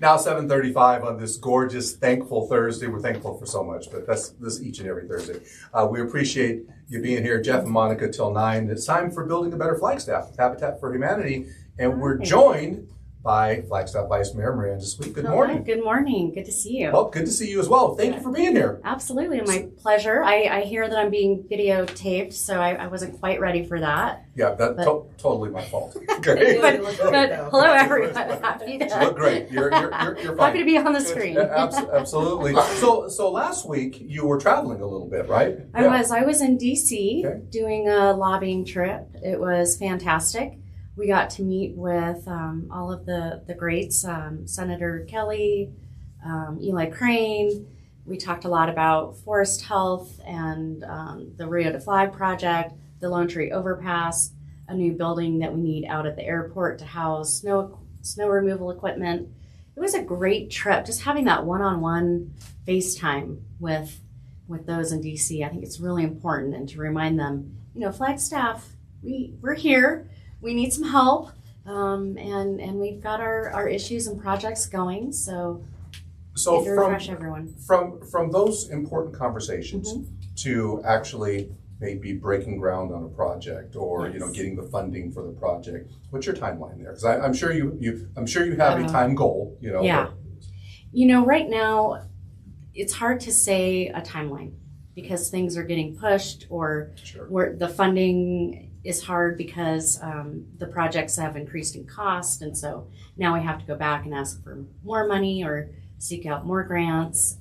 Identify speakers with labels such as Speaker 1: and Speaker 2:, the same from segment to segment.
Speaker 1: Now 7:35 on this gorgeous, thankful Thursday. We're thankful for so much, but that's this each and every Thursday. We appreciate you being here, Jeff and Monica, till 9. It's time for Building a Better Flagstaff, Habitat for Humanity, and we're joined by Flagstaff Vice Mayor Miranda Sweet. Good morning.
Speaker 2: Good morning. Good to see you.
Speaker 1: Well, good to see you as well. Thank you for being here.
Speaker 2: Absolutely. My pleasure. I hear that I'm being videotaped, so I wasn't quite ready for that.
Speaker 1: Yeah, that's totally my fault.
Speaker 2: Okay. but hello, everyone. Happy to,
Speaker 1: You look great. You're fine.
Speaker 2: happy to be on the screen.
Speaker 1: Absolutely. So last week you were traveling a little bit, right?
Speaker 2: I was in DC doing a lobbying trip. It was fantastic. We got to meet with all of the greats, Senator Kelly, Eli Crane. We talked a lot about forest health and the Rio de Flag project, the Lone Tree Overpass, a new building that we need out at the airport to house snow removal equipment. It was a great trip, just having that one-on-one FaceTime with those in DC. I think it's really important, and to remind them, Flagstaff, we're here. We need some help, and we've got our issues and projects going. So to refresh everyone.
Speaker 1: From those important conversations to actually maybe breaking ground on a project, or getting the funding for the project. What's your timeline there? Because I'm sure you have a time goal.
Speaker 2: Yeah. Right now, it's hard to say a timeline because things are getting pushed, or where the funding is hard because the projects have increased in cost, and so now we have to go back and ask for more money or seek out more grants.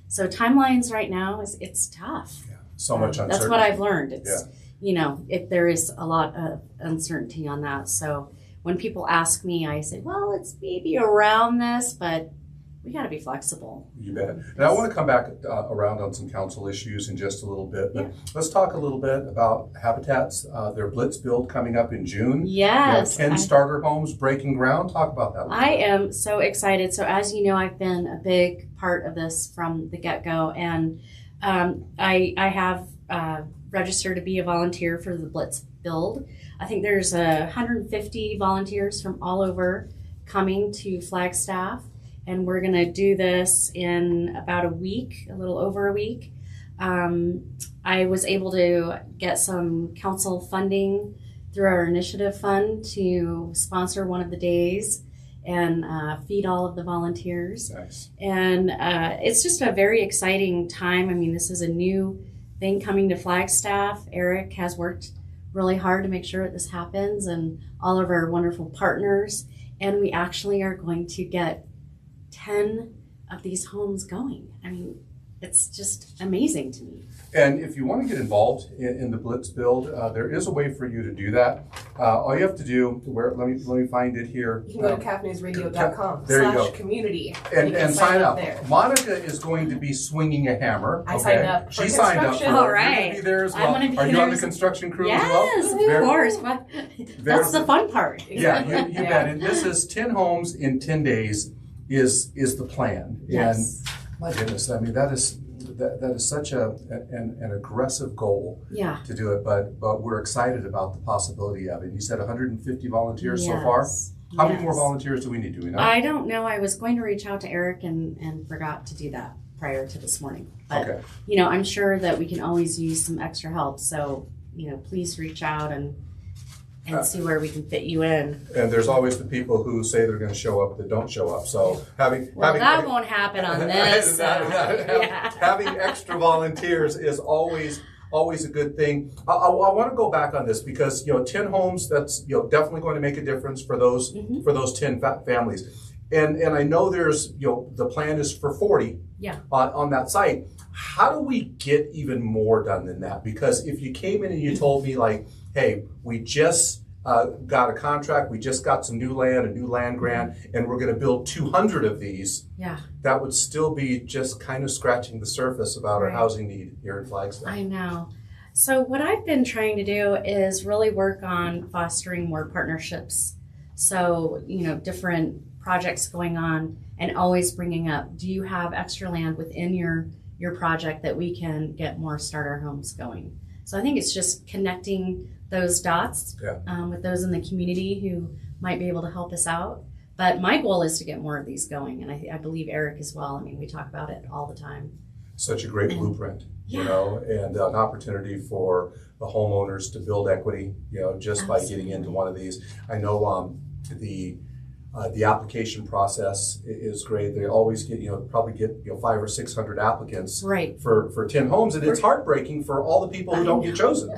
Speaker 2: So timelines right now it's tough.
Speaker 1: Yeah. So much uncertainty.
Speaker 2: That's what I've learned. It's if there is a lot of uncertainty on that. So when people ask me, I say, well, it's maybe around this, but we got to be flexible.
Speaker 1: You bet. And I want to come back around on some council issues in just a little bit. But let's talk a little bit about Habitats. Their Blitz build coming up in June.
Speaker 2: Yes.
Speaker 1: 10 starter homes breaking ground. Talk about that.
Speaker 2: I am so excited. So as you know, I've been a big part of this from the get-go. And I have registered to be a volunteer for the Blitz build. I think there's 150 volunteers from all over coming to Flagstaff. And we're going to do this in about a week, a little over a week. I was able to get some council funding through our initiative fund to sponsor one of the days and feed all of the volunteers.
Speaker 1: Nice.
Speaker 2: And it's just a very exciting time. I mean, this is a new thing coming to Flagstaff. Eric has worked really hard to make sure that this happens, and all of our wonderful partners. And we actually are going to get 10 of these homes going. I mean, it's just amazing to me.
Speaker 1: And if you want to get involved in the Blitz build, there is a way for you to do that. All you have to do, let me find it here.
Speaker 3: You can go to cafnewsradio.com
Speaker 1: there you go.
Speaker 3: community
Speaker 1: and sign up.
Speaker 3: There.
Speaker 1: Monica is going to be swinging a hammer.
Speaker 3: I signed up.
Speaker 1: She signed up.
Speaker 2: All right.
Speaker 1: You're going to be there as well. Are you on the construction crew
Speaker 2: as
Speaker 1: well?
Speaker 2: Yes, of course. That's the fun part.
Speaker 1: Yeah, you bet. And this is 10 homes in 10 days is the plan.
Speaker 2: Yes.
Speaker 1: And my goodness, I mean, that is such an aggressive goal to do it, but we're excited about the possibility of it. You said 150 volunteers so far? How many more volunteers do we need? Do we know?
Speaker 2: I don't know. I was going to reach out to Eric and forgot to do that prior to this morning. But, I'm sure that we can always use some extra help. So, please reach out and see where we can fit you in.
Speaker 1: And there's always the people who say they're going to show up that don't show up. So having
Speaker 2: that won't happen on this.
Speaker 1: Having extra volunteers is always a good thing. I want to go back on this because 10 homes, that's definitely going to make a difference for those 10 families. And I know there's the plan is for 40 on that site. How do we get even more done than that? Because if you came in and you told me like, hey, we just got a contract, we just got some new land, a new land grant, and we're going to build 200 of these, that would still be just kind of scratching the surface about our housing need here in Flagstaff.
Speaker 2: I know. So what I've been trying to do is really work on fostering more partnerships. So, different projects going on and always bringing up, do you have extra land within your project that we can get more starter homes going? So I think it's just connecting those dots with those in the community who might be able to help us out. But my goal is to get more of these going, and I believe Eric as well. I mean, we talk about it all the time.
Speaker 1: Such a great blueprint,
Speaker 2: Yeah.
Speaker 1: you know, and an opportunity for the homeowners to build equity, you know, just by getting into one of these. I know the application process is great. They always get, probably get 500 or 600 applicants
Speaker 2: Right.
Speaker 1: for 10 homes, and it's heartbreaking for all the people who don't get chosen.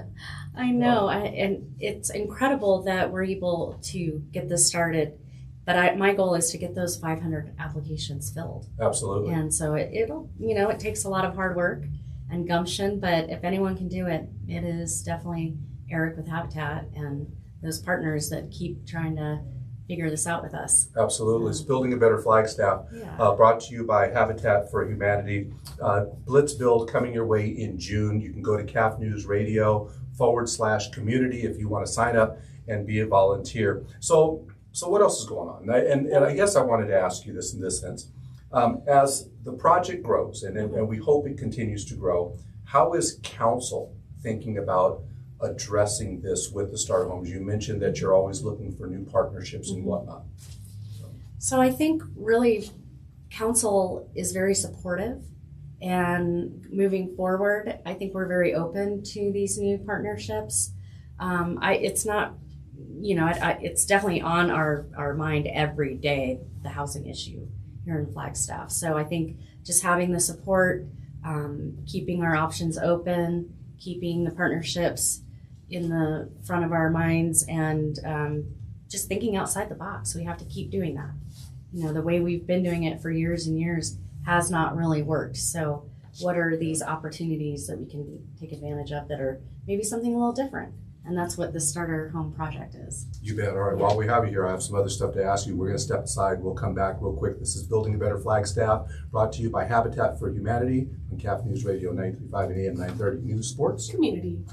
Speaker 2: I know, and it's incredible that we're able to get this started. But my goal is to get those 500 applications filled.
Speaker 1: Absolutely.
Speaker 2: And so it'll, it takes a lot of hard work and gumption, but if anyone can do it, it is definitely Eric with Habitat and those partners that keep trying to figure this out with us.
Speaker 1: Absolutely. It's Building a Better Flagstaff, brought to you by Habitat for Humanity. Blitz Build coming your way in June. You can go to CAF News Radio /community if you want to sign up and be a volunteer. So what else is going on? And I guess I wanted to ask you this in this sense. As the project grows, and we hope it continues to grow, how is council thinking about addressing this with the starter homes? You mentioned that you're always looking for new partnerships and whatnot.
Speaker 2: So I think really council is very supportive, and moving forward, I think we're very open to these new partnerships. It's not, it's definitely on our mind every day, the housing issue here in Flagstaff. So I think just having the support, keeping our options open, keeping the partnerships in the front of our minds, and just thinking outside the box. We have to keep doing that. The way we've been doing it for years and years has not really worked. So what are these opportunities that we can take advantage of that are maybe something a little different? And that's what the starter home project is.
Speaker 1: You bet. All right. While we have you here, I have some other stuff to ask you. We're going to step aside. We'll come back real quick. This is Building a Better Flagstaff, brought to you by Habitat for Humanity on CAF News Radio 93.5 and AM 930 News Sports
Speaker 3: Community.